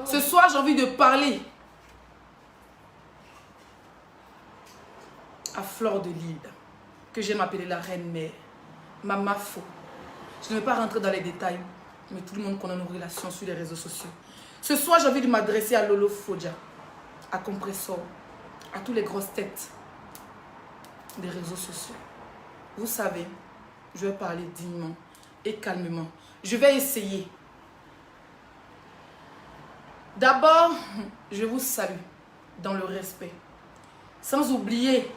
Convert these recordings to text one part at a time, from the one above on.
Ce soir, j'ai envie de parler à Fleur de Lille, que j'aime appeler la reine mère, Mama Fo. Je ne vais pas rentrer dans les détails, mais tout le monde connaît nos relations sur les réseaux sociaux. Ce soir, j'ai envie de m'adresser à Lolo Fodja, à Compressor, à toutes les grosses têtes des réseaux sociaux. Vous savez, je vais parler dignement et calmement. Je vais essayer. D'abord, je vous salue dans le respect. Sans oublier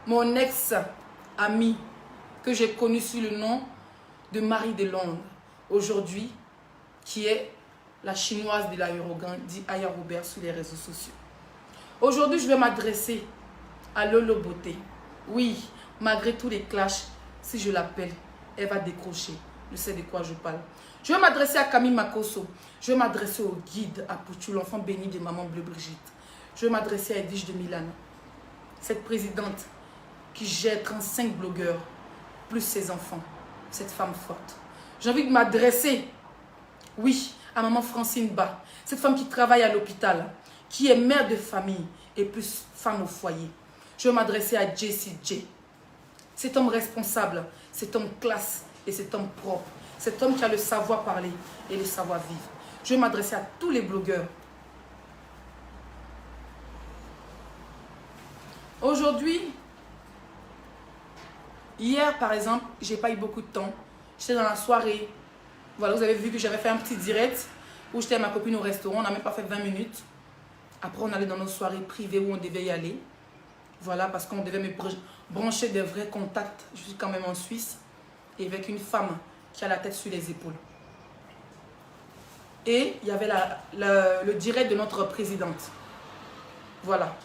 mon ex-ami que j'ai connu sous le nom de Marie de Londres, aujourd'hui, qui est la chinoise de l'aérogan, dit Aya Robert sur les réseaux sociaux. Aujourd'hui, je vais m'adresser à Lolo Beauté. Oui, malgré tous les clashs, si je l'appelle, elle va décrocher. Je sais de quoi je parle. Je vais m'adresser à Camille Makosso. Je vais m'adresser au guide, à Pouchou, l'enfant béni de Maman Bleu Brigitte. Je vais m'adresser à Edwige de Milan, cette présidente qui gère 35 blogueurs, plus ses enfants, cette femme forte. J'ai envie de m'adresser, oui, à Maman Francine Ba, cette femme qui travaille à l'hôpital, qui est mère de famille et plus femme au foyer. Je vais m'adresser à Jessie J, cet homme responsable, cet homme classe et cet homme propre, cet homme qui a le savoir parler et le savoir vivre. Je vais m'adresser à tous les blogueurs. Aujourd'hui, hier par exemple, j'ai pas eu beaucoup de temps. J'étais dans la soirée. Voilà, vous avez vu que j'avais fait un petit direct où j'étais avec ma copine au restaurant. On n'a même pas fait 20 minutes. Après, on allait dans nos soirées privées où on devait y aller. Voilà, parce qu'on devait me brancher des vrais contacts. Je suis quand même en Suisse. Et avec une femme qui a la tête sur les épaules. Et il y avait le direct de notre présidente. Voilà.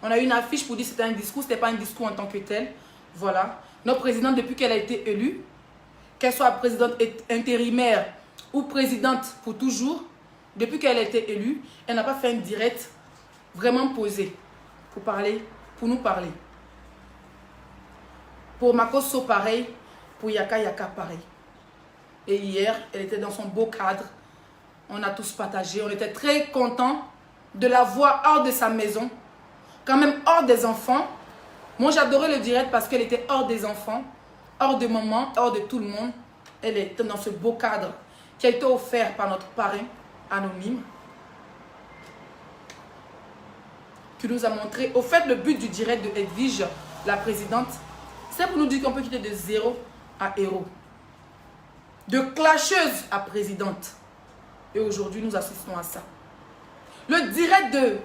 On a eu une affiche pour dire que c'était un discours. Ce n'était pas un discours en tant que tel. Voilà. Notre présidente, depuis qu'elle a été élue, qu'elle soit présidente intérimaire ou présidente pour toujours, depuis qu'elle a été élue, elle n'a pas fait un direct vraiment posé pour parler, pour nous parler. Pour Makosso, pareil. Pour Yaka Yaka, pareil. Et hier, elle était dans son beau cadre. On a tous partagé. On était très contents de la voir hors de sa maison. Quand même hors des enfants. Moi, j'adorais le direct parce qu'elle était hors des enfants, hors de maman, hors de tout le monde. Elle était dans ce beau cadre qui a été offert par notre parrain anonyme. Qui nous a montré. Au fait, le but du direct de Edwige, la présidente, c'est pour nous dire qu'on peut quitter de zéro à héros. De clasheuse à présidente. Et aujourd'hui, nous assistons à ça. Le direct de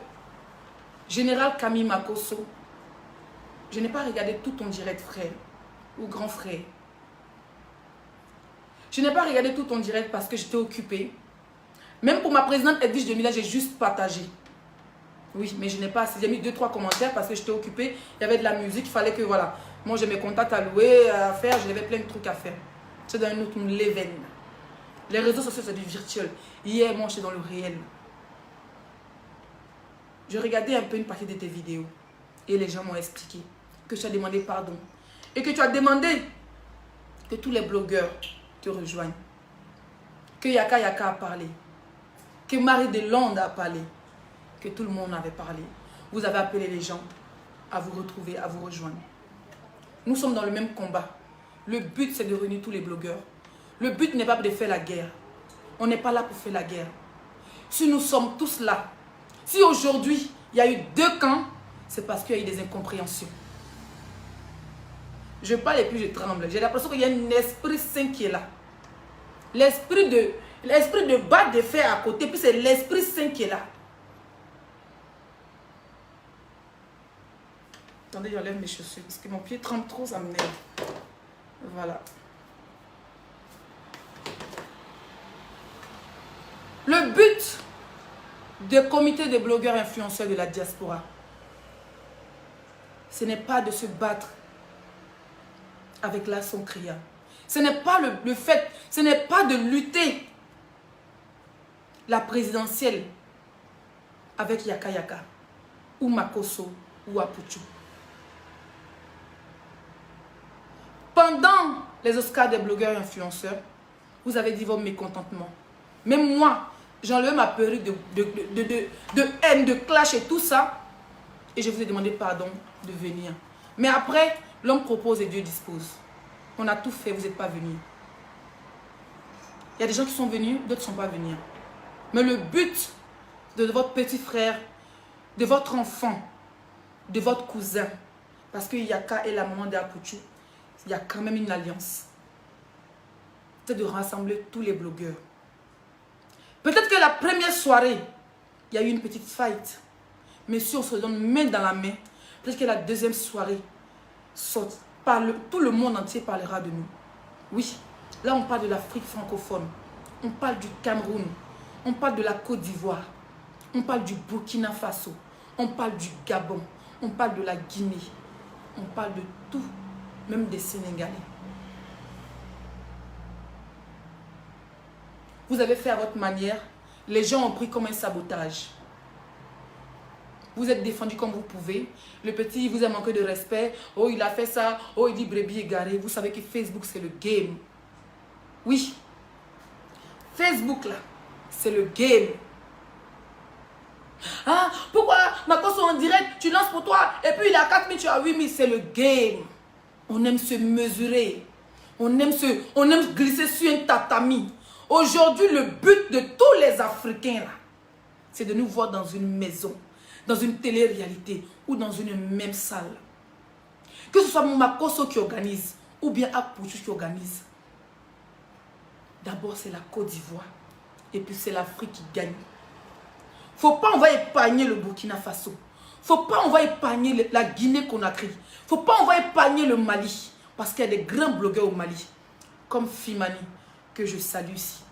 Général Camille Makosso. Je n'ai pas regardé tout ton direct, frère. Ou grand frère. Je n'ai pas regardé tout ton direct parce que j'étais occupée. Même pour ma présidente Edwige de Milan, j'ai juste partagé. Oui, mais je n'ai pas assez. J'ai mis 2-3 commentaires parce que j'étais occupée. Il y avait de la musique. Il fallait que, voilà. Moi, j'ai mes contacts à louer, à faire. J'avais plein de trucs à faire. C'est dans un autre level. Les réseaux sociaux, c'est du virtuel. Hier, moi, j'étais dans le réel. Je regardais un peu une partie de tes vidéos. Et les gens m'ont expliqué que tu as demandé pardon. Et que tu as demandé que tous les blogueurs te rejoignent. Que Yaka Yaka a parlé. Que Marie de Londres a parlé. Que tout le monde avait parlé. Vous avez appelé les gens à vous retrouver, à vous rejoindre. Nous sommes dans le même combat. Le but, c'est de réunir tous les blogueurs. Le but n'est pas de faire la guerre. On n'est pas là pour faire la guerre. Si nous sommes tous là, si aujourd'hui, il y a eu 2 camps, c'est parce qu'il y a eu des incompréhensions. Je parle et puis je tremble. J'ai l'impression qu'il y a un esprit saint qui est là. L'esprit de bas de fer à côté, puis c'est l'esprit saint qui est là. Attendez, j'enlève mes chaussures parce que mon pied tremble trop, ça m'énerve. Voilà. Le but des comités de blogueurs influenceurs de la diaspora, ce n'est pas de se battre avec la son criant. Ce n'est pas le fait, ce n'est pas de lutter la présidentielle avec Yaka Yaka ou Makosso ou Apuchu. Pendant les Oscars des blogueurs et influenceurs, vous avez dit vos mécontentements. Même moi, J'enlevais ma perruque de haine, de clash et tout ça. Et je vous ai demandé pardon de venir. Mais après, l'homme propose et Dieu dispose. On a tout fait, vous n'êtes pas venus. Il y a des gens qui sont venus, d'autres ne sont pas venus. Mais le but de votre petit frère, de votre enfant, de votre cousin, parce qu'il y a Yaka et la maman d'Apouchou, il y a quand même une alliance. C'est de rassembler tous les blogueurs. Peut-être que la première soirée, il y a eu une petite fight. Mais si on se donne main dans la main, peut-être que la deuxième soirée, tout le monde entier parlera de nous. Oui, là on parle de l'Afrique francophone. On parle du Cameroun. On parle de la Côte d'Ivoire. On parle du Burkina Faso. On parle du Gabon. On parle de la Guinée. On parle de tout, même des Sénégalais. Vous avez fait à votre manière. Les gens ont pris comme un sabotage. Vous êtes défendu comme vous pouvez. Le petit, il vous a manqué de respect. Oh, il a fait ça. Oh, il dit brebis égaré. Vous savez que Facebook, c'est le game. Oui. Facebook, là, c'est le game. Ah, pourquoi ma cause en direct, tu lances pour toi. Et puis il est à 4 000, tu es à 8 000. C'est le game. On aime se mesurer. On aime glisser sur un tatami. Aujourd'hui, le but de tous les Africains, là, c'est de nous voir dans une maison, dans une télé-réalité ou dans une même salle. Que ce soit Makoso qui organise ou bien Apouchou qui organise. D'abord, c'est la Côte d'Ivoire. Et puis, c'est l'Afrique qui gagne. Faut pas, on va épargner le Burkina Faso. Faut pas, on va épargner la Guinée-Conakry. Faut pas, on va épargner le Mali. Parce qu'il y a des grands blogueurs au Mali. Comme Fimani, que je salue ici.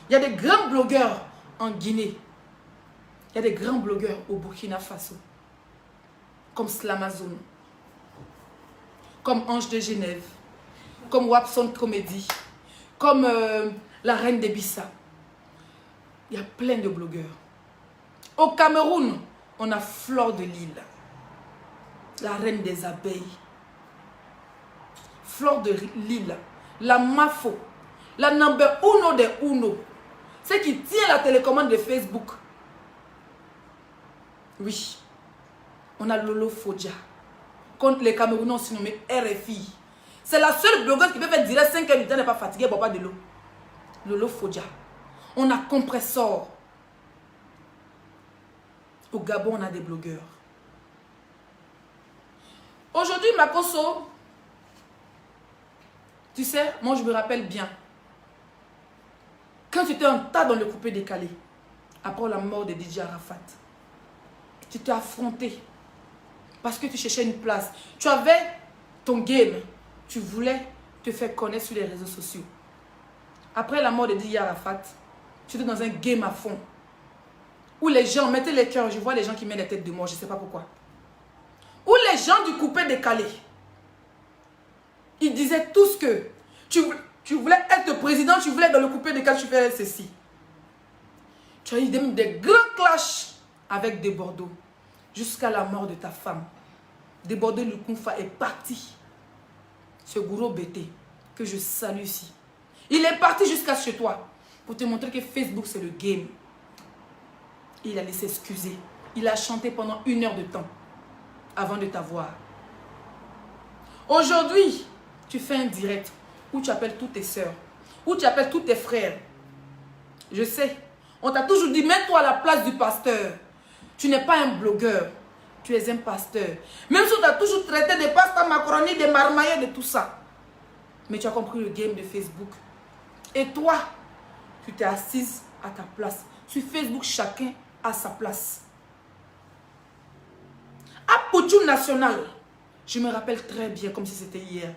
Il y a des grands blogueurs en Guinée. Il y a des grands blogueurs au Burkina Faso. Comme Slamazone. Comme Ange de Genève. Comme Wapson Comedy. Comme la Reine des Bissa. Il y a plein de blogueurs. Au Cameroun, on a Fleur de Lille. La Reine des Abeilles. Fleur de Lille. La Mafo. La number uno de uno. C'est qui tient la télécommande de Facebook. Oui. On a Lolo Fodja. Contre les Camerounais, on s'est nommé RFI. C'est la seule blogueuse qui peut faire direct 5 heures du temps, n'est pas fatiguée, elle ne boit pas de l'eau. Lolo Fodja. On a Compressor. Au Gabon, on a des blogueurs. Aujourd'hui, Makoso, tu sais, moi je me rappelle bien. Quand tu étais en tas dans le coupé décalé, après la mort de DJ Arafat, tu t'es affronté parce que tu cherchais une place. Tu avais ton game. Tu voulais te faire connaître sur les réseaux sociaux. Après la mort de DJ Arafat, tu étais dans un game à fond. Où les gens mettaient les cœurs. Je vois les gens qui mettent les têtes de mort, je ne sais pas pourquoi. Où les gens du coupé décalé, ils disaient tous que tu voulais être président, tu voulais être dans le coupé décalé, tu fais ceci. Tu as eu des grands clashs avec des Bordeaux. Jusqu'à la mort de ta femme. Des Bordeaux Lukunfa est parti. Ce gourou bété que je salue ici. Il est parti jusqu'à chez toi pour te montrer que Facebook c'est le game. Il allait s'excuser. Il a chanté pendant 1 heure de temps avant de t'avoir. Aujourd'hui, tu fais un direct où tu appelles toutes tes soeurs, où tu appelles tous tes frères. Je sais, on t'a toujours dit, mets-toi à la place du pasteur. Tu n'es pas un blogueur, tu es un pasteur. Même si on t'a toujours traité de pasta macaroni, de marmaillé, de tout ça. Mais tu as compris le game de Facebook. Et toi, tu t'es assise à ta place. Sur Facebook, chacun a sa place. À Apouchou National, je me rappelle très bien comme si c'était hier.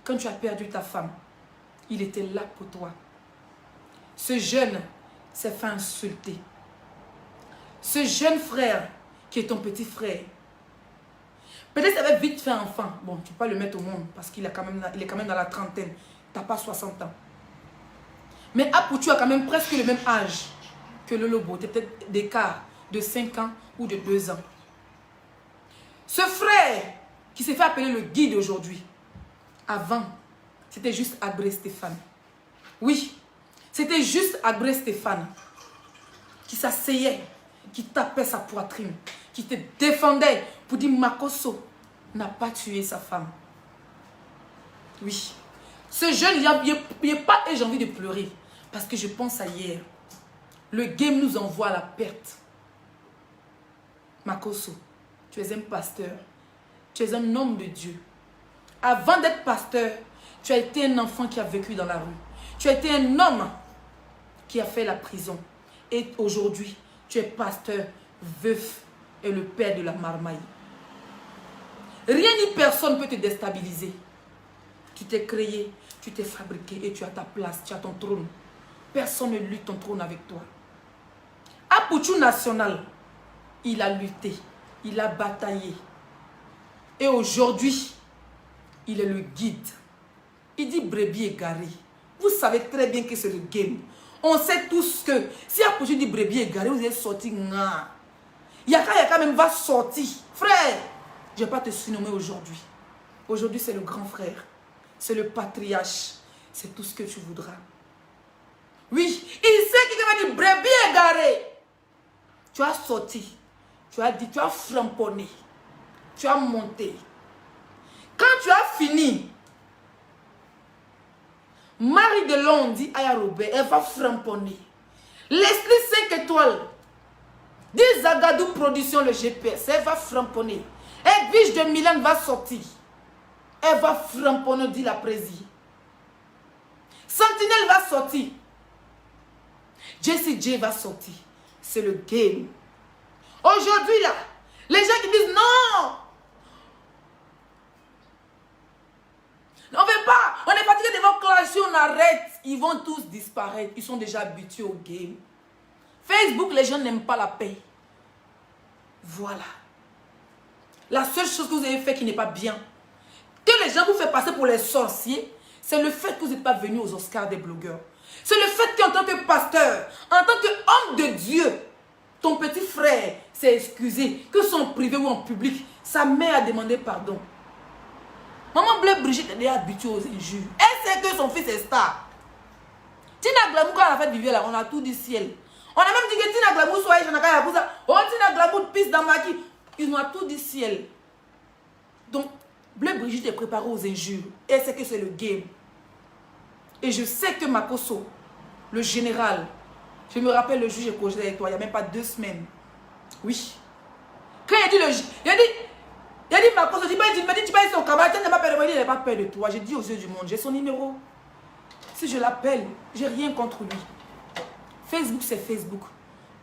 Quand tu as perdu ta femme, il était là pour toi. Ce jeune s'est fait insulter. Ce jeune frère, qui est ton petit frère, peut-être qu'il avait vite fait enfant. Bon, tu ne peux pas le mettre au monde parce qu'il est quand même dans la trentaine. Tu n'as pas 60 ans. Mais Apouchou a quand même presque le même âge que le Lobo. Peut-être d'écart de 5 ans ou de 2 ans. Ce frère qui s'est fait appeler le guide aujourd'hui, avant, c'était juste Abré Stéphane. Oui, c'était C'était juste Agré Stéphane qui s'asseyait, qui tapait sa poitrine, qui te défendait pour dire Makosso n'a pas tué sa femme. Oui. Ce jeune, il n'y a pas et j'ai envie de pleurer. Parce que je pense à hier. Le game nous envoie à la perte. Makosso, tu es un pasteur. Tu es un homme de Dieu. Avant d'être pasteur, tu as été un enfant qui a vécu dans la rue. Tu as été un homme qui a fait la prison. Et aujourd'hui, tu es pasteur, veuf et le père de la marmaille. Rien ni personne peut te déstabiliser. Tu t'es créé, tu t'es fabriqué et tu as ta place, tu as ton trône. Personne ne lutte ton trône avec toi. À Pouchou National, il a lutté, il a bataillé. Et aujourd'hui, il est le guide. Il dit brebis égaré. Vous savez très bien que c'est le game. On sait tous que si à Pouchou dit brebis égaré, vous êtes sorti. Yaka même va sortir. Frère, je ne vais pas te surnommer aujourd'hui. Aujourd'hui, c'est le grand frère. C'est le patriarche. C'est tout ce que tu voudras. Oui, il sait qu'il va dire brebis égaré. Tu as sorti. Tu as dit, tu as framponné. Tu as monté. Quand tu as fini, Marie de Londres dit à Robert, elle va framponner. L'esprit 5 étoiles dit Zagadou Production, le GPS, elle va framponner. Edwige de Milan va sortir. Elle va framponner, dit la présidente. Sentinelle va sortir. Jessie J va sortir. C'est le game. Aujourd'hui là, les gens qui disent non. On ne veut pas. On est fatigué devant clasher, on arrête. Ils vont tous disparaître. Ils sont déjà habitués au game. Facebook, les gens n'aiment pas la paix. Voilà. La seule chose que vous avez fait qui n'est pas bien, que les gens vous font passer pour les sorciers, c'est le fait que vous n'êtes pas venus aux Oscars des blogueurs. C'est le fait qu'en tant que pasteur, en tant qu'homme de Dieu, ton petit frère s'est excusé, que ce soit en privé ou en public, sa mère a demandé pardon. Maman Bleu Brigitte est déjà habituée aux injures. Elle sait que son fils est star. Tina Glamour, quand elle a fait vivre là, on a tout dit ciel. On a même dit que Tina Glamour soit Janaka Yakuza. Oh, Tina Glamour pisse dans ma qui. Ils ont tout dit ciel. Donc, Bleu Brigitte est préparée aux injures. Elle sait que c'est le game. Et je sais que Makosso, le général, je me rappelle le jour où j'ai causé avec toi, il n'y a même pas 2 semaines. Oui. Quand il a dit le juge, il a dit Makosso, il m'a dit tu vas son camarade, tu n'as pas peur de moi, il n'a pas peur de toi. J'ai dit aux yeux du monde, j'ai son numéro. Si je l'appelle, j'ai rien contre lui. Facebook, c'est Facebook.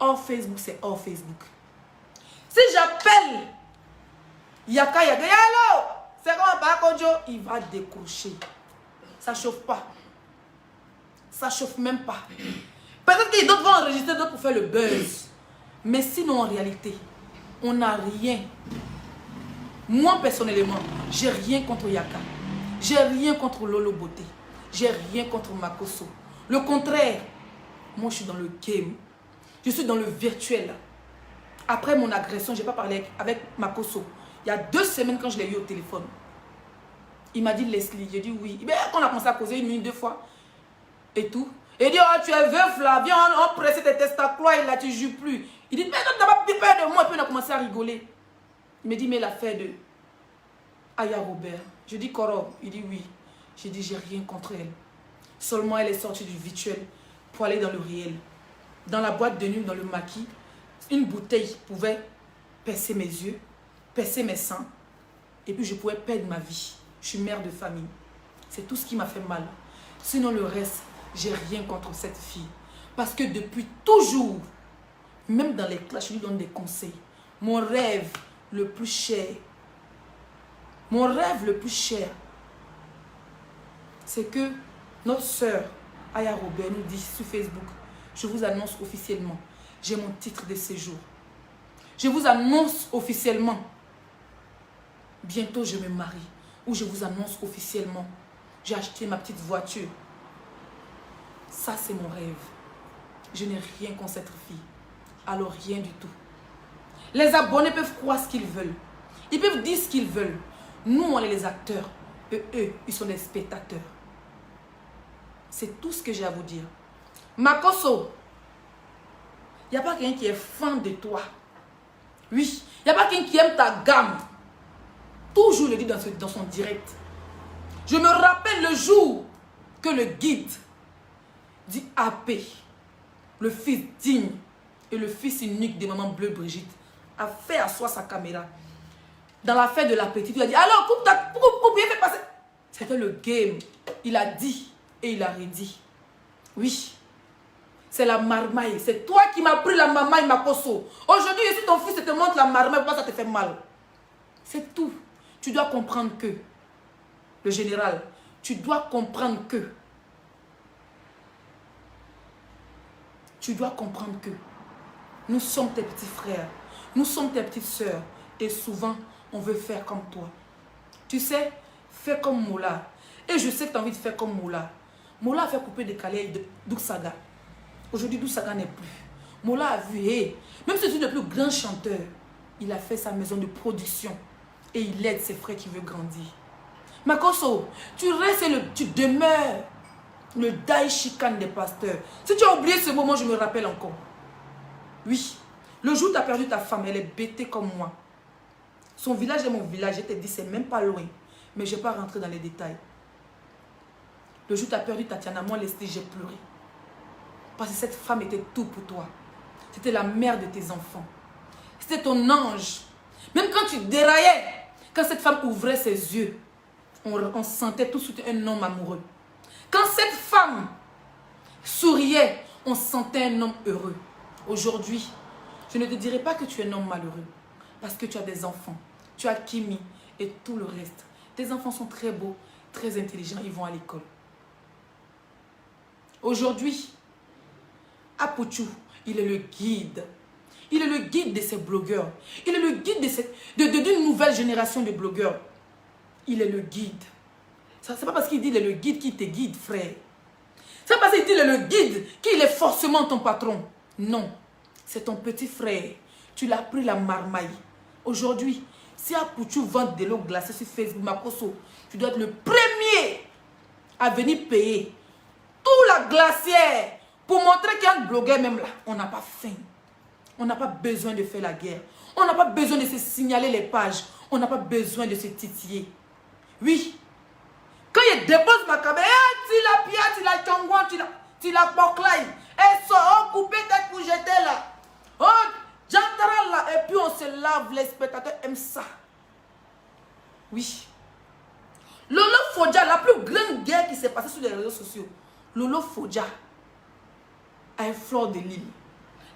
Hors Facebook, c'est hors Facebook. Si j'appelle Yaka, allô, c'est comment Bakonjo, il va décrocher. Ça ne chauffe pas. Ça ne chauffe même pas. Peut-être que d'autres vont enregistrer, d'autres pour faire le buzz. Mais sinon, en réalité, on n'a rien. Moi, personnellement, j'ai rien contre Yaka. J'ai rien contre Lolo Beauté. J'ai rien contre Makosso. Le contraire, moi, je suis dans le game. Je suis dans le virtuel. Après mon agression, je n'ai pas parlé avec Makosso. Il y a 2 semaines quand je l'ai eu au téléphone. Il m'a dit Leslie. J'ai dit oui. Et bien, quand on a commencé à causer 1 minute, 2 fois. Et tout. Et il dit, oh, tu es veuf là. Viens, on presse tes testaclois et là, tu ne joues plus. Il dit, mais non, tu n'as pas peur de moi. Et puis on a commencé à rigoler. Il me dit, mais l'affaire de Aya Robert. Je dis, Koro. Il dit, oui. J'ai dit, j'ai rien contre elle. Seulement, elle est sortie du virtuel pour aller dans le réel. Dans la boîte de nuit, dans le maquis, une bouteille pouvait percer mes yeux, percer mes seins. Et puis, je pouvais perdre ma vie. Je suis mère de famille. C'est tout ce qui m'a fait mal. Sinon, le reste, j'ai rien contre cette fille. Parce que depuis toujours, même dans les classes, je lui donne des conseils. Mon rêve le plus cher, c'est que notre sœur, Aya Robert, nous dit sur Facebook, je vous annonce officiellement, j'ai mon titre de séjour. Je vous annonce officiellement, bientôt je me marie. Ou je vous annonce officiellement, j'ai acheté ma petite voiture. Ça, c'est mon rêve. Je n'ai rien contre cette fille. Alors, rien du tout. Les abonnés peuvent croire ce qu'ils veulent. Ils peuvent dire ce qu'ils veulent. Nous, on est les acteurs. Et eux, ils sont les spectateurs. C'est tout ce que j'ai à vous dire. Makoso, il n'y a pas quelqu'un qui est fan de toi. Oui, il n'y a pas quelqu'un qui aime ta gamme. Toujours le dit dans son direct. Je me rappelle le jour que le guide dit AP, le fils digne et le fils unique de Maman Bleu Brigitte, a fait asseoir sa caméra. Dans la fête de la petite, il a dit, alors, pourquoi vous faire passer? C'était le game. Il a dit et il a redit. Oui, c'est la marmaille. C'est toi qui m'as pris la marmaille, Makoso. Aujourd'hui, si ton fils te montre la marmaille, pourquoi ça te fait mal? C'est tout. Tu dois comprendre que, le général, tu dois comprendre que, nous sommes tes petits frères, nous sommes tes petites sœurs, et souvent, on veut faire comme toi. Tu sais, fais comme Moula. Et je sais que tu as envie de faire comme Moula. Moula a fait couper des calais de Douksaga. Aujourd'hui, Douksaga n'est plus. Moula a vu, même si c'est le plus grand chanteur, il a fait sa maison de production. Et il aide ses frères qui veulent grandir. Makoso, tu restes tu demeures le daïchikan des pasteurs. Si tu as oublié ce moment, je me rappelle encore. Oui, le jour où tu as perdu ta femme, elle est bêtée comme moi. Son village est mon village, je te dis, c'est même pas loin. Mais je ne vais pas rentrer dans les détails. Le jour où tu as perdu Tatiana, moi, Leslie, j'ai pleuré. Parce que cette femme était tout pour toi. C'était la mère de tes enfants. C'était ton ange. Même quand tu déraillais, quand cette femme ouvrait ses yeux, on sentait tout de suite un homme amoureux. Quand cette femme souriait, on sentait un homme heureux. Aujourd'hui, je ne te dirai pas que tu es un homme malheureux. Parce que tu as des enfants. Tu as Kimi et tout le reste. Tes enfants sont très beaux, très intelligents, ils vont à l'école. Aujourd'hui, Apouchou, il est le guide. Il est le guide de ces blogueurs. Il est le guide d'une nouvelle génération de blogueurs. Il est le guide. Ce n'est pas parce qu'il dit qu'il est le guide qui te guide, frère. Ce n'est pas parce qu'il dit qu'il est le guide qu'il est forcément ton patron. Non, c'est ton petit frère. Tu l'as pris la marmaille. Aujourd'hui, si Apouchou vend de l'eau glacée sur Facebook, Makoso, tu dois être le premier à venir payer tout la glacière pour montrer qu'il y a un blogueur même là. On n'a pas faim. On n'a pas besoin de faire la guerre. On n'a pas besoin de se signaler les pages. On n'a pas besoin de se titiller. Oui. Quand il dépose ma caméra, tu la pia, tu la tchongouan, tu la porclaille. Et ça, on coupe tête pour jeter là. Oh, j'entends là. Et puis on se lave, les spectateurs aiment ça. Oui. Lolo Fodja, la plus grande guerre qui s'est passée sur les réseaux sociaux. Lolo Fodja a une fleur de l'île.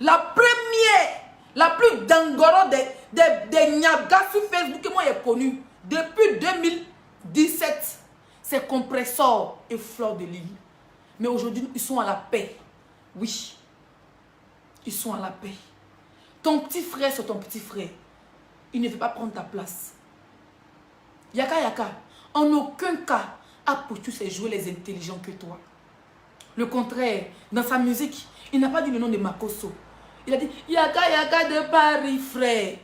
La première, la plus dangoro des Nyagas sur Facebook que moi j'ai connu depuis 2017, c'est Compressor et Fleur de l'île. Mais aujourd'hui, ils sont à la paix. Oui, ils sont à la paix. Ton petit frère, c'est ton petit frère. Il ne veut pas prendre ta place. Yaka, en aucun cas, Apouchou sait jouer les intelligents que toi. Le contraire, dans sa musique, il n'a pas dit le nom de Makoso. Il a dit Yaka de Paris, frère.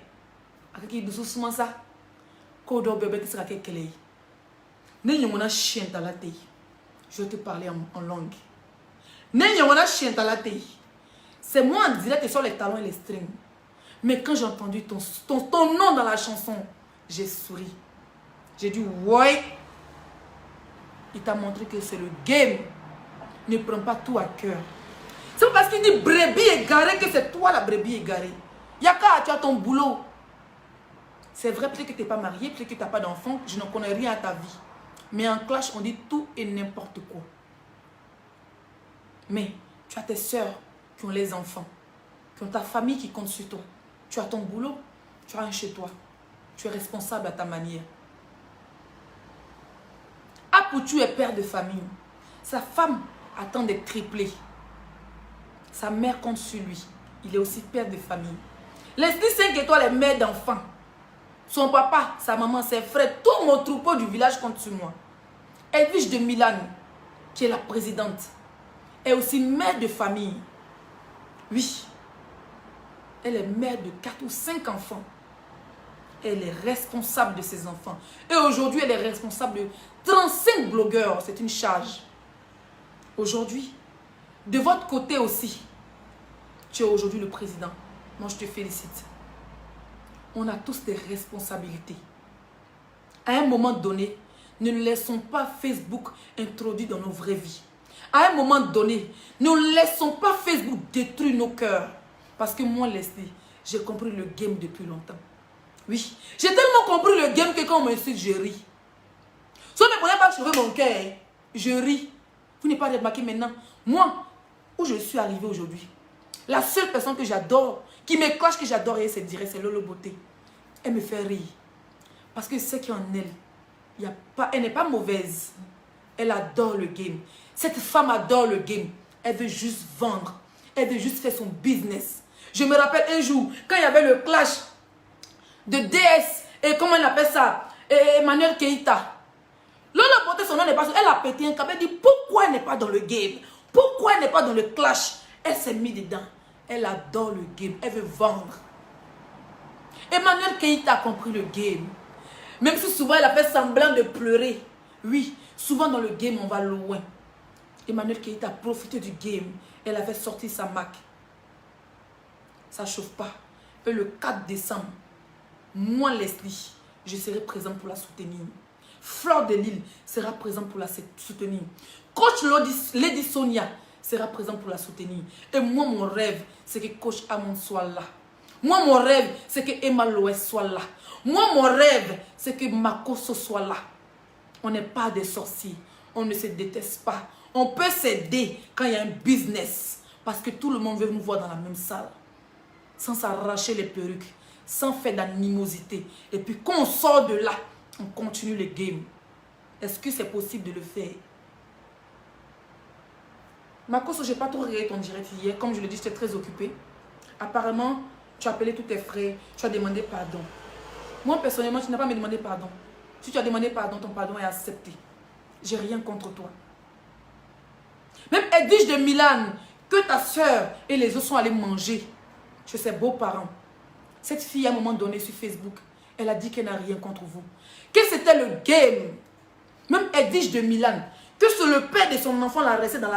Qui doucement ça. Kodo bébé qui sera quelqu'un. N'ayons chien dans la tête. Je vais te parler en langue. N'ayons chien dans la tête. C'est moi en direct sur les talons et les strings. Mais quand j'ai entendu ton nom dans la chanson, j'ai souri. J'ai dit ouais. Il t'a montré que c'est le game. Ne prends pas tout à cœur. C'est parce qu'il dit brebis égarée que c'est toi la brebis égarée. Yaka, tu as ton boulot. C'est vrai, peut-être que tu n'es pas marié, peut-être que tu n'as pas d'enfant, je ne connais rien à ta vie. Mais en clash, on dit tout et n'importe quoi. Mais tu as tes soeurs qui ont les enfants, qui ont ta famille qui compte sur toi. Tu as ton boulot, tu as un chez toi. Tu es responsable à ta manière. Apouchou est père de famille. Sa femme attend d'être triplée. Sa mère compte sur lui. Il est aussi père de famille. Leslie 5 étoiles est mère d'enfants. Son papa, sa maman, ses frères, tout mon troupeau du village compte sur moi. Edwige de Milan, qui est la présidente, est aussi mère de famille. Oui. Elle est mère de 4 ou 5 enfants. Elle est responsable de ses enfants. Et aujourd'hui, elle est responsable de 35 blogueurs. C'est une charge. Aujourd'hui, De votre côté aussi, tu es aujourd'hui le président. Moi, je te félicite. On a tous des responsabilités. À un moment donné, ne laissons pas Facebook introduire dans nos vraies vies. À un moment donné, ne laissons pas Facebook détruire nos cœurs. Parce que moi, Leslie, j'ai compris le game depuis longtemps. Oui, j'ai tellement compris le game que quand on m'insulte, je ris. Si on ne prenait pas sauver mon cœur, je ris. Vous n'êtes pas remarqué maintenant. Moi, où je suis arrivée aujourd'hui, la seule personne que j'adore, qui me coche que j'adore, et c'est direct, c'est Lolo Beauté. Elle me fait rire. Parce que c'est qu'en elle, elle n'est pas mauvaise. Elle adore le game. Cette femme adore le game. Elle veut juste vendre. Elle veut juste faire son business. Je me rappelle un jour, quand il y avait le clash de DS, et comment on appelle ça, et Emmanuel Keïta. Lolo Beauté, son nom n'est pas... Elle a pété un câble. Elle dit, pourquoi elle n'est pas dans le game? Pourquoi elle n'est pas dans le clash? Elle s'est mise dedans. Elle adore le game. Elle veut vendre. Emmanuel Keïta a compris le game. Même si souvent elle a fait semblant de pleurer. Oui, souvent dans le game, on va loin. Emmanuel Keïta a profité du game. Elle avait sorti sa marque. Ça ne chauffe pas. Et le 4 décembre, moi, Leslie, je serai présente pour la soutenir. Fleur de Lille sera présente pour la soutenir. Coach Lady Sonia sera présente pour la soutenir. Et moi, mon rêve, c'est que Coach Amon soit là. Moi, mon rêve, c'est que Emma Loès soit là. Moi, mon rêve, c'est que Makoso soit là. On n'est pas des sorciers. On ne se déteste pas. On peut s'aider quand il y a un business. Parce que tout le monde veut nous voir dans la même salle. Sans s'arracher les perruques. Sans faire d'animosité. Et puis quand on sort de là, on continue le game. Est-ce que c'est possible de le faire? Makoso, je n'ai pas trop regardé ton direct hier. Comme je le dis, j'étais très occupée. Apparemment, tu as appelé tous tes frères. Tu as demandé pardon. Moi, personnellement, tu n'as pas me demandé pardon. Si tu as demandé pardon, ton pardon est accepté. J'ai rien contre toi. Même Edwige de Milan, que ta soeur et les autres sont allés manger chez ses beaux-parents. Cette fille, à un moment donné, sur Facebook, elle a dit qu'elle n'a rien contre vous. Que c'était le game. Même Edwige de Milan, que c'est le père de son enfant l'a laissé dans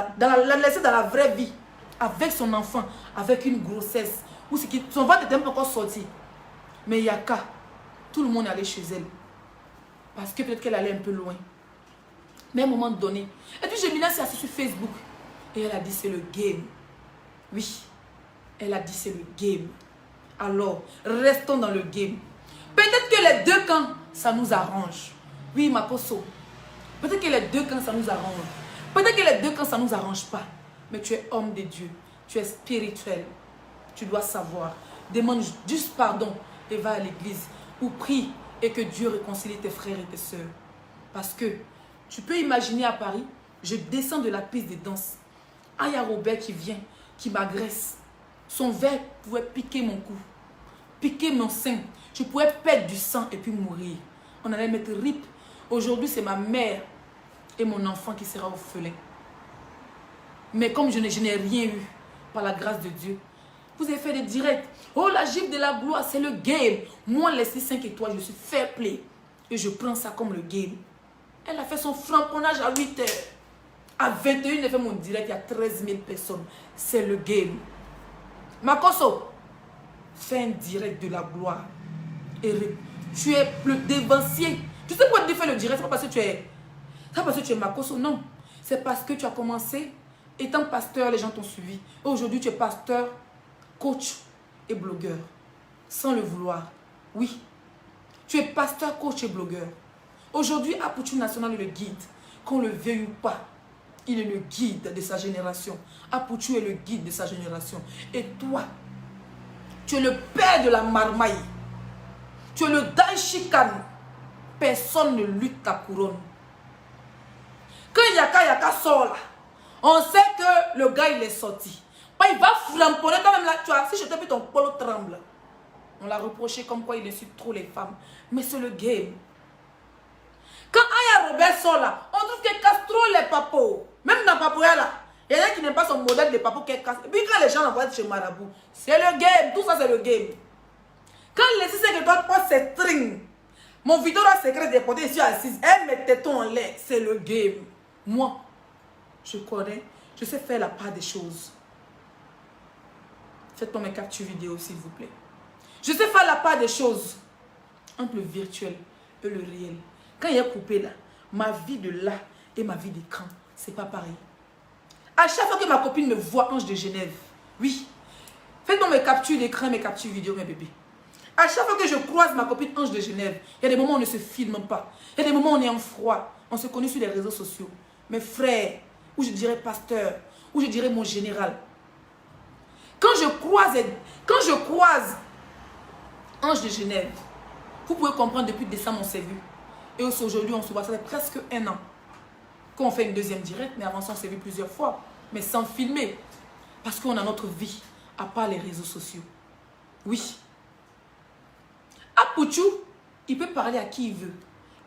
la vraie vie. Avec son enfant, avec une grossesse. Ou son ventre n'était même pas encore sorti. Mais Yaka, tout le monde est allé chez elle. Parce que peut-être qu'elle allait un peu loin. Mais à un moment donné, Edwige de Milan s'est assise sur Facebook. Et elle a dit c'est le game. Oui, elle a dit c'est le game. Alors, restons dans le game. Peut-être que les deux camps, ça nous arrange. Oui, Makoso. Peut-être que les deux camps, ça nous arrange. Peut-être que les deux camps, ça ne nous arrange pas. Mais tu es homme de Dieu. Tu es spirituel. Tu dois savoir. Demande juste pardon et va à l'église. Ou prie et que Dieu réconcilie tes frères et tes sœurs. Parce que tu peux imaginer à Paris, je descends de la piste de danse. Il y a Robert qui vient, qui m'agresse. Son verre pouvait piquer mon cou, piquer mon sein. Je pouvais perdre du sang et puis mourir. On allait mettre rip. Aujourd'hui, c'est ma mère et mon enfant qui sera orphelin. Mais comme je n'ai rien eu, par la grâce de Dieu, vous avez fait des directs. Oh, la gifle de la gloire, c'est le game. Moi, les 5 étoiles, je suis fair play. Et je prends ça comme le game. Elle a fait son frapponnage à 8 heures. À 21, j'ai fait mon direct, il y a 13 000 personnes. C'est le game. Makoso, fais un direct de la gloire. Eric, tu es le dévancier. Tu sais pourquoi tu fais le direct? C'est pas parce que tu es... C'est pas parce que tu es Makoso, non. C'est parce que tu as commencé, étant pasteur, les gens t'ont suivi. Aujourd'hui, tu es pasteur, coach et blogueur. Sans le vouloir. Oui. Tu es pasteur, coach et blogueur. Aujourd'hui, Apoutou National est le guide. Qu'on le veuille ou pas, il est le guide de sa génération. Apoutou est le guide de sa génération. Et toi, tu es le père de la marmaille. Tu es le Daishikan. Personne ne lutte ta couronne. Quand Yaka sort là, on sait que le gars il est sorti. Il va flamponner quand même là. Tu vois, si je te fais ton polo tremble. On l'a reproché comme quoi il insulte trop les femmes. Mais c'est le game. Quand Aya Robert sort là, on trouve qu'elle casse trop les papos. Même dans Papouya là, il y a qui n'aime pas son modèle de papo qu'elle casse. Et puis quand les gens l'envoient chez Marabout, c'est le game. Tout ça c'est le game. Quand les six que toi portes ses strings, mon vidéo là secret déporté ici assise, elle met téton en l'air, c'est le game. Moi, je connais Je sais faire la part des choses. Faites-moi mes captures vidéo, s'il vous plaît. Je sais faire la part des choses entre le virtuel et le réel. Quand il y a coupé là, ma vie de là et ma vie d'écran, c'est pas pareil. À chaque fois que ma copine me voit, Ange de Genève, oui, faites-moi mes captures d'écran, mes captures vidéo, mes bébés. À chaque fois que je croise ma copine Ange de Genève, il y a des moments où on ne se filme pas. Il y a des moments où on est en froid. On se connaît sur les réseaux sociaux. Mes frères, ou je dirais pasteur, ou je dirais mon général. Quand je croise Ange de Genève, vous pouvez comprendre, depuis décembre, on s'est vu. Et aujourd'hui, on se voit. Ça fait presque 1 an qu'on fait une deuxième directe. Mais avant ça, on s'est vu plusieurs fois. Mais sans filmer. Parce qu'on a notre vie, à part les réseaux sociaux. Oui. Apouchou, il peut parler à qui il veut.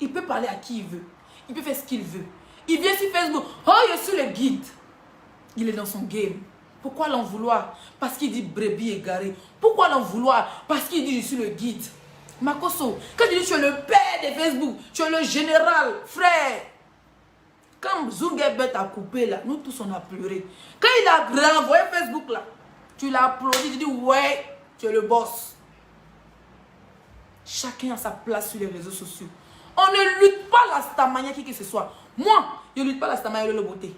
Il peut parler à qui il veut. Il peut faire ce qu'il veut. Il vient sur Facebook. Oh, je suis le guide. Il est dans son game. Pourquoi l'en vouloir? Parce qu'il dit brebis égaré. Pourquoi l'en vouloir? Parce qu'il dit je suis le guide. Makoso, quand tu dis tu es le père de Facebook, tu es le général, frère. Quand Zungebet a coupé là, nous tous on a pleuré. Quand il a renvoyé Facebook là, tu l'as applaudi, tu dis ouais, tu es le boss. Chacun a sa place sur les réseaux sociaux. On ne lutte pas la stamania qui que ce soit. Moi, je ne lutte pas la stamania de la beauté.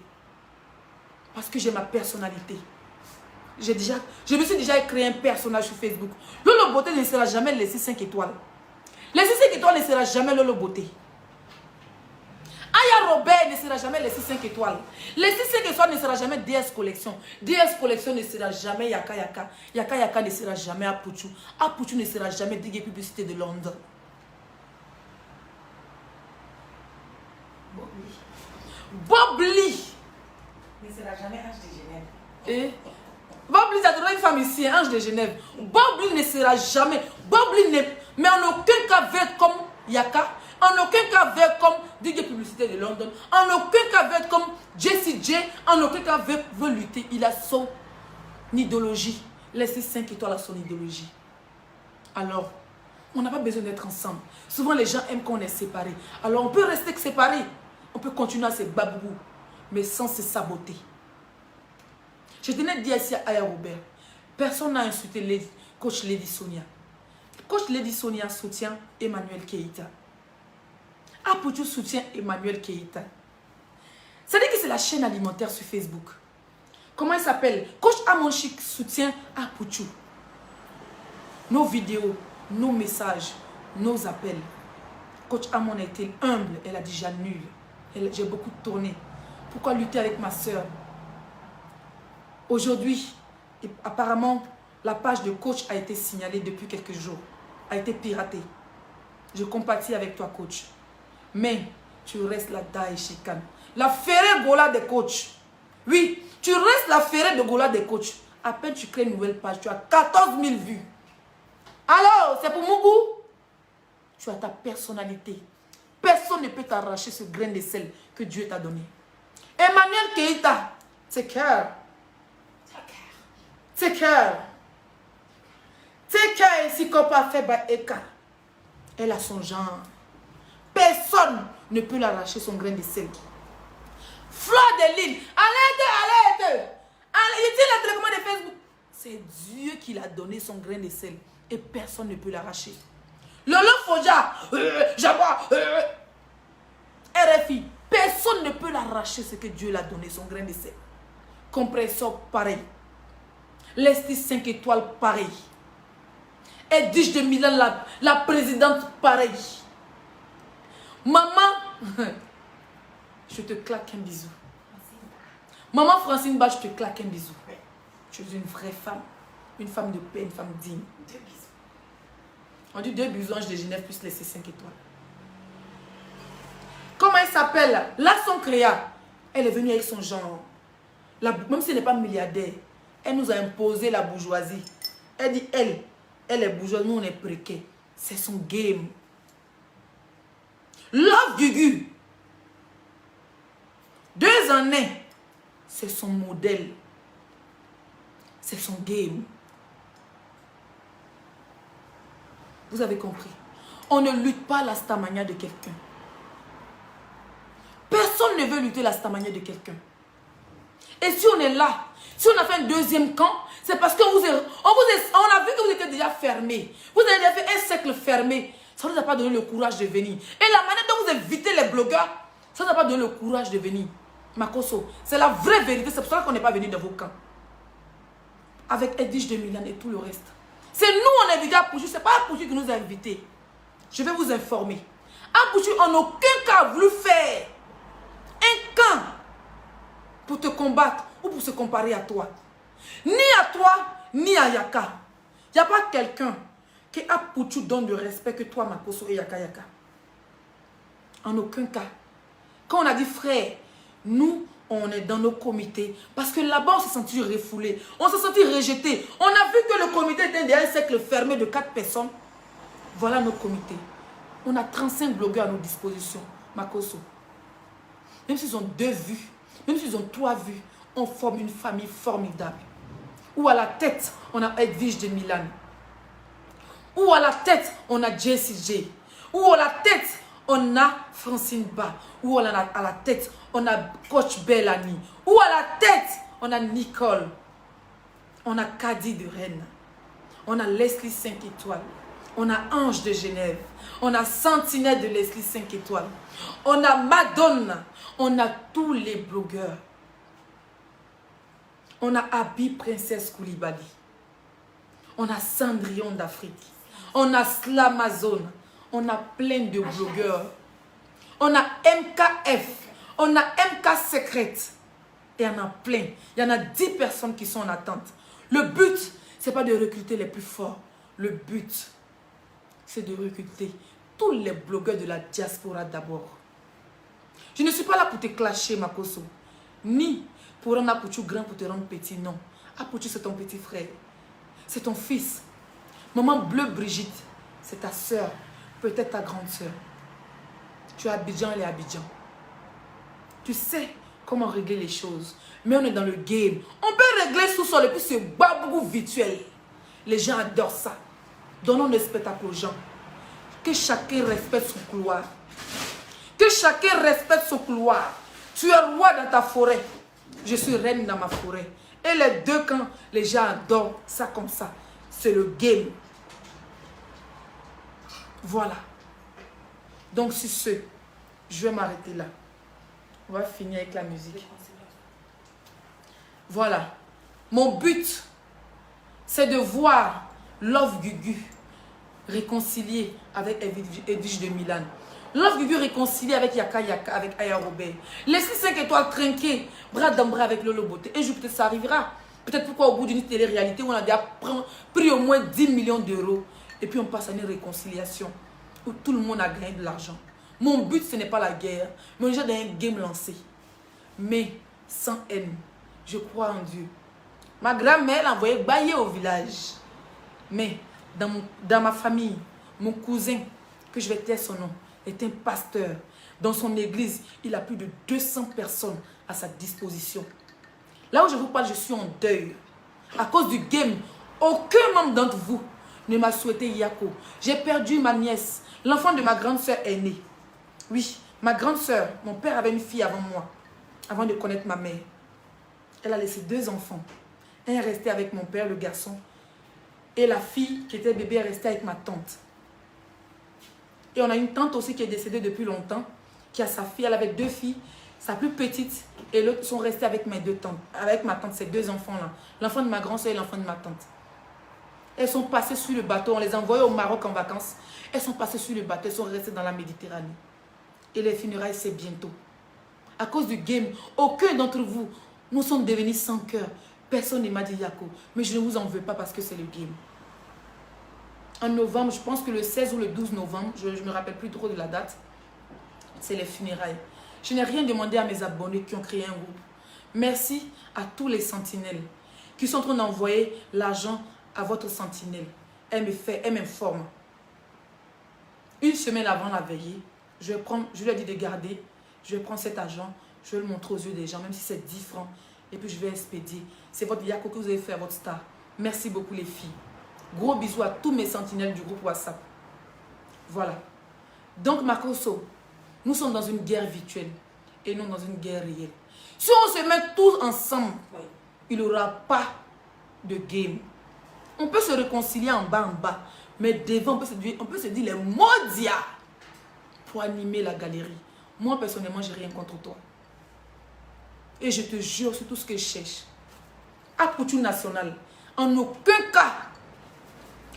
Parce que j'ai ma personnalité. Je me suis déjà créé un personnage sur Facebook. Lolo Beauté ne sera jamais laissé 5 étoiles. Laissé 5 étoiles ne sera jamais Lolo Beauté. Aya Robert ne sera jamais laissé 5 étoiles. Laissé 5 étoiles ne sera jamais DS Collection. DS Collection ne sera jamais Yaka Yaka. Yaka Yaka ne sera jamais Apouchou. Apouchou ne sera jamais Digue Publicité de Londres. Bob Lee ne sera jamais Ange de Genève. Et Bob Lee, ça donne une femme ici, Ange de Genève. Bob Lee ne sera jamais. Bob Lee ne. Mais en aucun cas veut être comme Yaka. En aucun cas veut être comme Digue Publicité de London. En aucun cas veut être comme Jessie J. En aucun cas veut lutter. Il a son idéologie. Laissez 5 étoiles à son idéologie. Alors, on n'a pas besoin d'être ensemble. Souvent, les gens aiment qu'on est séparés. Alors, on peut rester séparés. On peut continuer à se babou, mais sans se saboter. Je tenais à dire ici à Aya Robert, personne n'a insulté coach Lady Sonia. Coach Lady Sonia soutient Emmanuel Keïta. Apouchou soutient Emmanuel Keïta. Ça dit que c'est la chaîne alimentaire sur Facebook. Comment elle s'appelle? Coach Amonchik soutient Apouchou. Nos vidéos, nos messages, nos appels. Coach Amon a été humble, elle a dit j'annule. J'ai beaucoup tourné. Pourquoi lutter avec ma soeur? Aujourd'hui, apparemment, la page de coach a été signalée depuis quelques jours. A été piratée. Je compatis avec toi, coach. Mais tu restes la Daï Chican. La ferrée Gola des coachs. Oui, tu restes la ferrée de Gola des coachs. À peine tu crées une nouvelle page, tu as 14 000 vues. Alors, c'est pour mon goût? Tu as ta personnalité. Personne ne peut t'arracher ce grain de sel que Dieu t'a donné. Emmanuel Keïta, c'est cœur. C'est cœur. C'est cœur et si Kopa fait Eka. Elle a son genre. Personne ne peut l'arracher son grain de sel. Fleur de Lille. Allez. Il tient la télécommande de Facebook. C'est Dieu qui l'a donné son grain de sel. Et personne ne peut l'arracher. Lolo Foja, Jabba, RFI, personne ne peut l'arracher ce que Dieu l'a donné, son grain de sel. Compressor pareil. Leslie 5 étoiles pareil. Edwige de Milan, la présidente pareil. Maman, je te claque un bisou. Maman Francine Ba, je te claque un bisou. Tu es une vraie femme. Une femme de paix, une femme digne. 2 bisous. On dit 2 bisous, Ange de Genève plus laisser 5 étoiles. Comment elle s'appelle? Là, son créa. Elle est venue avec son genre. Même si elle n'est pas milliardaire, elle nous a imposé la bourgeoisie. Elle dit, elle est bourgeoise, nous on est précaires. C'est son game. Love Gugu. 2 années. C'est son modèle. C'est son game. Vous avez compris. On ne lutte pas la stamania de quelqu'un. Personne ne veut lutter la stamania de quelqu'un. Et si on est là, si on a fait un deuxième camp, c'est parce qu'on on a vu que vous étiez déjà fermé. Vous avez déjà fait un cercle fermé. Ça ne nous a pas donné le courage de venir. Et la manière dont vous évitez les blogueurs, ça ne nous a pas donné le courage de venir. Makosso, c'est la vraie vérité. C'est pour ça qu'on n'est pas venu dans vos camps. Avec Edwige de Milan et tout le reste. C'est nous, on est invité à Apouchou. Ce n'est pas Apouchou qui nous a invités. Je vais vous informer. Apouchou, en aucun cas, a voulu faire un camp pour te combattre ou pour se comparer à toi. Ni à toi, ni à Yaka. Il n'y a pas quelqu'un qui Apouchou donne le respect que toi, Makosso et Yaka Yaka. En aucun cas. Quand on a dit frère, nous, on est dans nos comités. Parce que là-bas, on s'est senti refoulé. On s'est senti rejeté. On a vu que le comité était derrière un cercle fermé de 4 personnes. Voilà nos comités. On a 35 blogueurs à nos dispositions. Makosso. Même s'ils ont 2 vues, même s'ils ont 3 vues, on forme une famille formidable. Ou à la tête, on a Edwige de Milan. Ou à la tête, on a Jessie J. Ou à la tête, on a Francine Ba. Ou à la tête, on a Coach Bellamy. Ou à la tête, on a Nicole. On a Kadi de Rennes. On a Leslie 5 étoiles. On a Ange de Genève. On a Sentinelle de Leslie 5 étoiles. On a Madonna. On a tous les blogueurs. On a Abi Princesse Koulibaly. On a Cendrillon d'Afrique. On a Slamazone. On a plein de blogueurs. On a MKF. On a MK Secrète. Et il y en a plein. Il y en a 10 personnes qui sont en attente. Le but, ce n'est pas de recruter les plus forts. Le but, c'est de recruter tous les blogueurs de la diaspora d'abord. Je ne suis pas là pour te clasher, Makosso. Ni pour rendre Apouchou grand pour te rendre petit, non. Apouchou, c'est ton petit frère. C'est ton fils. Maman Bleu Brigitte, c'est ta soeur. Peut-être ta grande soeur. Tu es Abidjan, elle est Abidjan. Tu sais comment régler les choses. Mais on est dans le game. On peut régler sous-sol et puis ce babou virtuel. Les gens adorent ça. Donnons le spectacle aux gens. Que chacun respecte son couloir. Que chacun respecte son couloir. Tu es roi dans ta forêt. Je suis reine dans ma forêt. Et les 2 camps, les gens adorent ça comme ça. C'est le game. Voilà. Donc sur ce, je vais m'arrêter là. On va finir avec la musique. Voilà. Mon but, c'est de voir Love Gugu réconcilié avec Edwige de Milan. Love Gugu réconcilié avec Yaka Yaka, avec Aya Robert. Laissez 5 étoiles trinquées, bras dans bras avec Lolo Beauté. Et peut-être ça arrivera. Peut-être pourquoi au bout d'une télé-réalité, on a déjà pris au moins 10 millions d'euros. Et puis on passe à une réconciliation où tout le monde a gagné de l'argent. Mon but, ce n'est pas la guerre, mais on est déjà dans un game lancé. Mais sans haine, je crois en Dieu. Ma grand-mère l'a envoyé bailler au village. Mais dans ma famille, mon cousin, que je vais taire son nom, est un pasteur. Dans son église, il a plus de 200 personnes à sa disposition. Là où je vous parle, je suis en deuil. À cause du game, aucun membre d'entre vous ne m'a souhaité Yako. J'ai perdu ma nièce. L'enfant de ma grande soeur est né. Oui, ma grande soeur, mon père avait une fille avant moi, avant de connaître ma mère. Elle a laissé 2 enfants. Un est resté avec mon père, le garçon. Et la fille qui était bébé est restée avec ma tante. Et on a une tante aussi qui est décédée depuis longtemps, qui a sa fille. Elle avait 2 filles, sa plus petite et l'autre sont restés avec mes 2 tantes. Avec ma tante, ces 2 enfants-là. L'enfant de ma grande soeur et l'enfant de ma tante. Elles sont passées sur le bateau. On les a envoyées au Maroc en vacances. Elles sont passées sur le bateau. Elles sont restées dans la Méditerranée. Et les funérailles, c'est bientôt. À cause du game, aucun d'entre vous, nous sommes devenus sans cœur. Personne ne m'a dit Yako. Mais je ne vous en veux pas parce que c'est le game. En novembre, je pense que le 16 ou le 12 novembre, je ne me rappelle plus trop de la date, c'est les funérailles. Je n'ai rien demandé à mes abonnés qui ont créé un groupe. Merci à tous les sentinelles qui sont en train d'envoyer l'argent à votre sentinelle. Elle m'informe. Une semaine avant la veillée, je lui ai dit de garder, je vais prendre cet argent, je vais le montrer aux yeux des gens, même si c'est 10 francs, et puis je vais expédier. C'est votre Yako que vous avez fait à votre star. Merci beaucoup les filles. Gros bisous à tous mes sentinelles du groupe WhatsApp. Voilà. Donc Makosso, nous sommes dans une guerre virtuelle et non dans une guerre réelle. Si on se met tous ensemble, il n'y aura pas de game. On peut se réconcilier en bas, mais devant, on peut se dire les mots d'IA pour animer la galerie. Moi, personnellement, je n'ai rien contre toi. Et je te jure, c'est tout ce que je cherche. À Pouchou National, en aucun cas.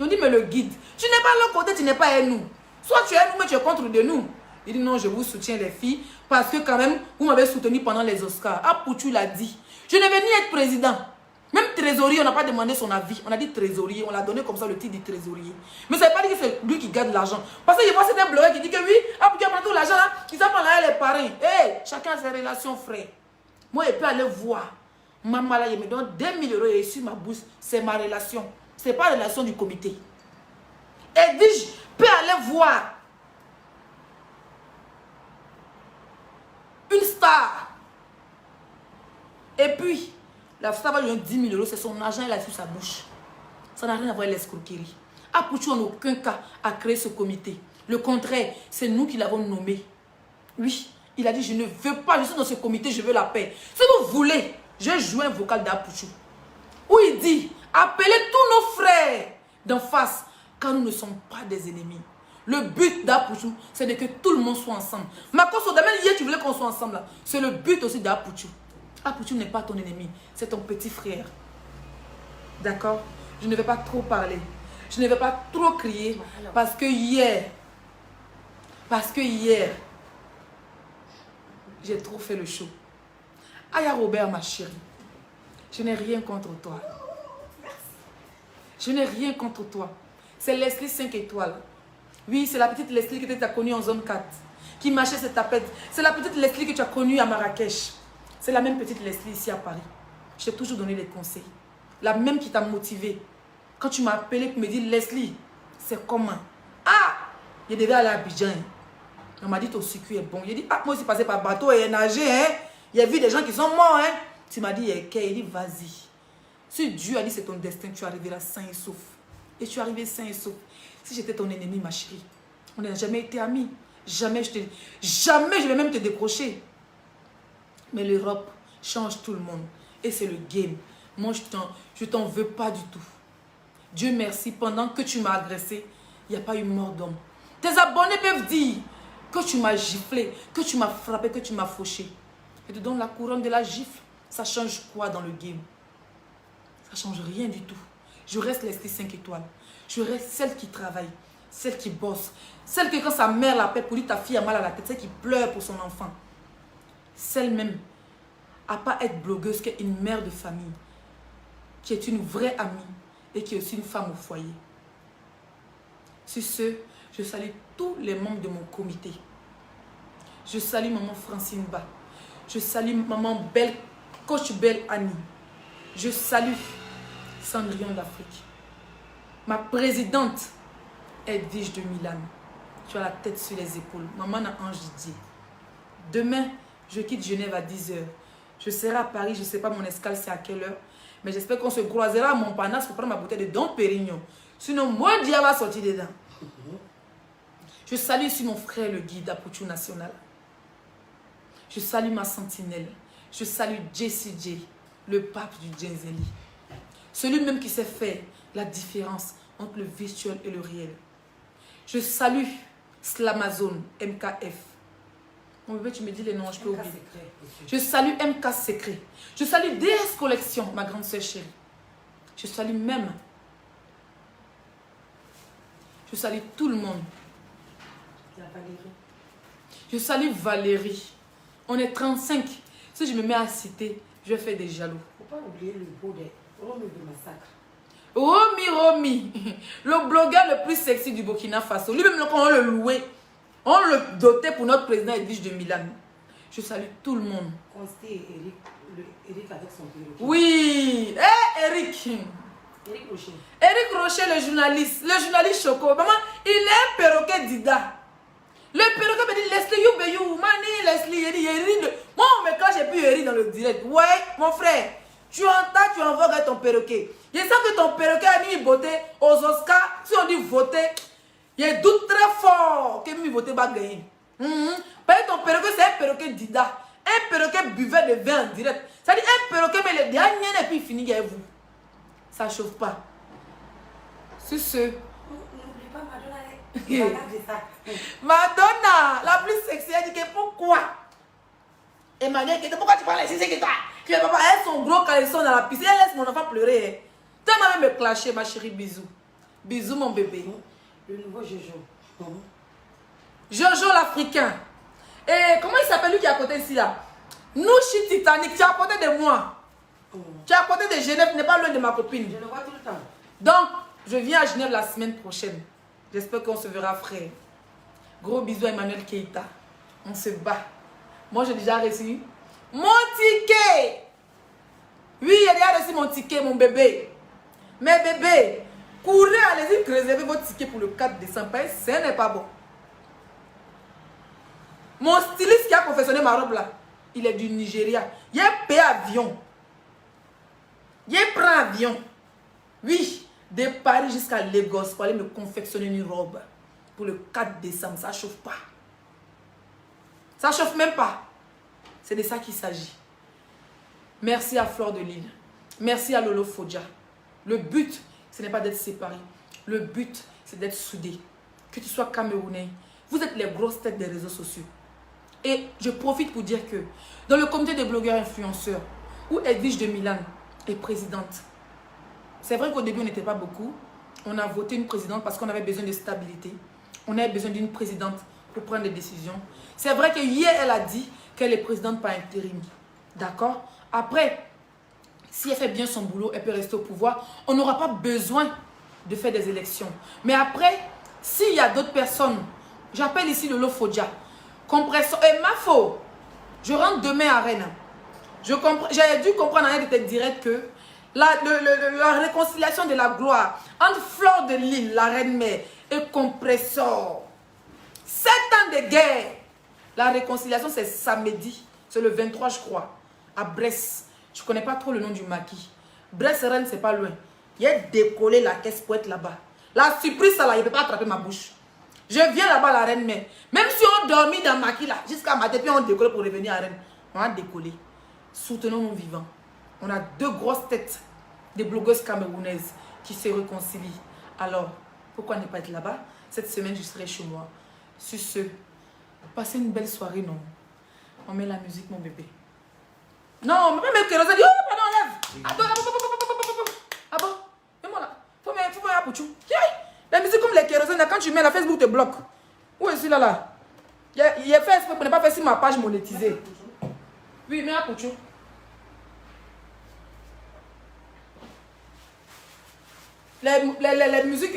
On dit, mais le guide, tu n'es pas de l'autre côté, tu n'es pas avec nous. Soit tu es avec nous, mais tu es contre de nous. Il dit, non, je vous soutiens les filles, parce que quand même, vous m'avez soutenu pendant les Oscars. À Pouchou l'a dit. Je ne vais ni être président. Même trésorier, on n'a pas demandé son avis. On a dit trésorier, on l'a donné comme ça le titre de trésorier. Mais ça ne veut pas dire que c'est lui qui garde l'argent. Parce que je vois certains blogueurs qui disent que oui, après qu'il a pris tout l'argent, ils ont parlé les parrains. Hé, chacun a ses relations, frère. Moi, je peux aller voir. Maman, là, il me donne 2 000 € et sur ma bourse, c'est ma relation. Ce n'est pas la relation du comité. Et dis, je peux aller voir une star. Et puis, la star va lui donner 10 000 €, c'est son argent, il a sur sa bouche. Ça n'a rien à voir avec l'escroquerie. Apouchou en aucun cas a créé ce comité. Le contraire, c'est nous qui l'avons nommé. Oui, il a dit, je ne veux pas, je suis dans ce comité, je veux la paix. Si vous voulez, j'ai joué un vocal d'Apouchou où il dit, appelez tous nos frères d'en face, car nous ne sommes pas des ennemis. Le but d'Apouchou, c'est de que tout le monde soit ensemble. Makoso, même hier, tu voulais qu'on soit ensemble là. C'est le but aussi d'Apouchou. Apouchou n'est pas ton ennemi, c'est ton petit frère. D'accord? Je ne vais pas trop parler. Je ne vais pas trop crier parce que hier, j'ai trop fait le show. Aya Robert, ma chérie, je n'ai rien contre toi. Je n'ai rien contre toi. C'est Leslie 5 étoiles. Oui, c'est la petite Leslie que tu as connue en zone 4, qui marchait cette tapette. C'est la petite Leslie que tu as connue à Marrakech. C'est la même petite Leslie ici à Paris. Je t'ai toujours donné des conseils. La même qui t'a motivé. Quand tu m'as appelé pour me dire, Leslie, c'est comment? Ah, je devais aller à Abidjan. On m'a dit, ton circuit est bon. J'ai dit, ah, moi aussi passé par bateau et nagé. Hein? Il y a vu des gens qui sont morts. Hein? Tu m'as dit, il dit, vas-y. Si Dieu a dit, c'est ton destin, tu es arrivé là sain et sauf. Et tu es arrivé sain et sauf. Si j'étais ton ennemi, ma chérie, on n'a jamais été amis. Jamais je vais même te décrocher. Mais l'Europe change tout le monde. Et c'est le game. Moi, je t'en veux pas du tout. Dieu merci, pendant que tu m'as agressé, il n'y a pas eu mort d'homme. Tes abonnés peuvent dire que tu m'as giflé, que tu m'as frappé, que tu m'as fauché. Je te donne la couronne de la gifle. Ça change quoi dans le game? Ça change rien du tout. Je reste Leslie 5 étoiles. Je reste celle qui travaille, celle qui bosse, celle que quand sa mère l'appelle pour dire ta fille a mal à la tête, celle qui pleure pour son enfant. Celle même à pas être blogueuse, qui est une mère de famille, qui est une vraie amie et qui est aussi une femme au foyer. Sur ce, je salue tous les membres de mon comité. Je salue maman Francine Ba. Je salue maman Belle, coach Belle Annie. Je salue Cendrillon d'Afrique. Ma présidente Edwige de Milan. Tu as la tête sur les épaules. Maman Ange Didier. Demain, je quitte Genève à 10 h. Je serai à Paris, je ne sais pas mon escale c'est à quelle heure. Mais j'espère qu'on se croisera à Montparnasse pour prendre ma bouteille de Dom Pérignon. Sinon, moi, Dia va sortir dedans. Je salue ici mon frère le guide à Pouchou National. Je salue ma sentinelle. Je salue JCJ, le pape du Djenzeli. Celui même qui sait faire la différence entre le virtuel et le réel. Je salue Slamazone, MKF. Mon bébé, tu me dis les noms, je peux oublier. Je salue MK Secret. Je salue DS Collection, ma grande sœur chérie. Je salue même. Je salue tout le monde. Je salue Valérie. On est 35. Si je me mets à citer, je vais faire des jaloux. Il ne faut pas oublier le beau des Romy de Massacre. Romy, le blogueur le plus sexy du Burkina Faso. Lui-même, quand on le louait, on le dotait pour notre président Edwige de Milan. Je salue tout le monde. Consté et Eric avec son perroquet. Oui, Eric. Eric Rocher. Eric Rocher, le journaliste Choco. Maman, il est un perroquet Dida. Le perroquet me dit, Leslie, you mani, Leslie, il rit. Moi, on me cache et puis il rit dans le direct. Ouais, mon frère, tu entends, tu envoies avec ton perroquet. Je sens que ton perroquet a mis voté aux Oscars. Si on dit voter, il y a un doute très fort que mi voter va gagner. Parce que ton perroquet, c'est un perroquet Dida. Un perroquet buvait le vin en direct. Ça dit un perroquet met le dernier et puis il finit avec vous. Ça ne chauffe pas. Sur ce. N'oublie pas Madonna. Madonna, la plus sexy, elle dit que pourquoi? Emmanuel, pourquoi tu parles ainsi, c'est que toi? Tu ne peux pas, elle son gros caleçon dans la piscine, elle laisse mon enfant pleurer. Tu vas même me clasher, ma chérie, bisous. Bisous, mon bébé. Le nouveau Jojo. Jojo l'Africain. Et comment il s'appelle lui qui est à côté ici là? Nouchi Titanic, tu es à côté de moi. Tu es à côté de Genève, tu n'es pas loin de ma copine. Je le vois tout le temps. Donc, je viens à Genève la semaine prochaine. J'espère qu'on se verra, frère. Gros bisous à Emmanuel Keita. On se bat. Moi, j'ai déjà reçu mon ticket. Oui, j'ai déjà reçu mon ticket, mon bébé. Mais bébé, courez, allez-y, réservez votre ticket pour le 4 décembre. Ce n'est pas bon. Mon styliste qui a confectionné ma robe là, il est du Nigeria. Il paye avion. Il prend avion. Oui, de Paris jusqu'à Lagos pour aller me confectionner une robe pour le 4 décembre. Ça ne chauffe pas. Ça ne chauffe même pas. C'est de ça qu'il s'agit. Merci à Fleur de Lille. Merci à Lolo Fodja. Le but, ce n'est pas d'être séparés. Le but, c'est d'être soudés. Que tu sois camerounais. Vous êtes les grosses têtes des réseaux sociaux. Et je profite pour dire que dans le comité des blogueurs influenceurs, où Edwige de Milan est présidente, c'est vrai qu'au début, on n'était pas beaucoup. On a voté une présidente parce qu'on avait besoin de stabilité. On avait besoin d'une présidente pour prendre des décisions. C'est vrai que hier, elle a dit qu'elle est présidente par intérim. D'accord? Après, si elle fait bien son boulot, elle peut rester au pouvoir. On n'aura pas besoin de faire des élections. Mais après, s'il y a d'autres personnes, j'appelle ici Lolo Fodja, Compressor, et Mafo, je rentre demain à Rennes. J'avais dû comprendre en un de tes directs que la réconciliation de la gloire entre Fleur de Lille, la reine-mère, et Compressor. 7 ans de guerre. La réconciliation, c'est samedi. C'est le 23, je crois. À Brest. Je ne connais pas trop le nom du maquis. Brest-Rennes, c'est pas loin. Il a décollé la caisse pour être là-bas. La surprise, ça là, il ne peut pas attraper ma bouche. Je viens là-bas, la reine-mère. Même si on dormit dans maquis là, jusqu'à matin, puis on décolle pour revenir à Rennes. On a décollé. Soutenons-nous vivants. On a 2 grosses têtes des blogueuses camerounaises qui se réconcilient. Alors, pourquoi ne pas être là-bas? Cette semaine, je serai chez moi. Sur ce, passez une belle soirée, non? On met la musique, mon bébé. Non, mais même Kérosène dit, oh, pardon, enlève. Attends, ah bon? Mets-moi là. Faut mettre un pouchou. La musique comme les kérosènes, quand tu mets la Facebook te bloque. Où est-ce là? Il a fait exprès pour ne pas faire sur ma page monétisée. Oui, mets un pouchou. Les musiques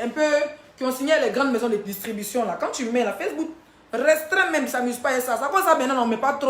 un peu qui ont signé les grandes maisons de distribution là, quand tu mets la Facebook restreint même, ça ne s'amuse pas et ça. Ça cause ça maintenant, on ne met pas trop.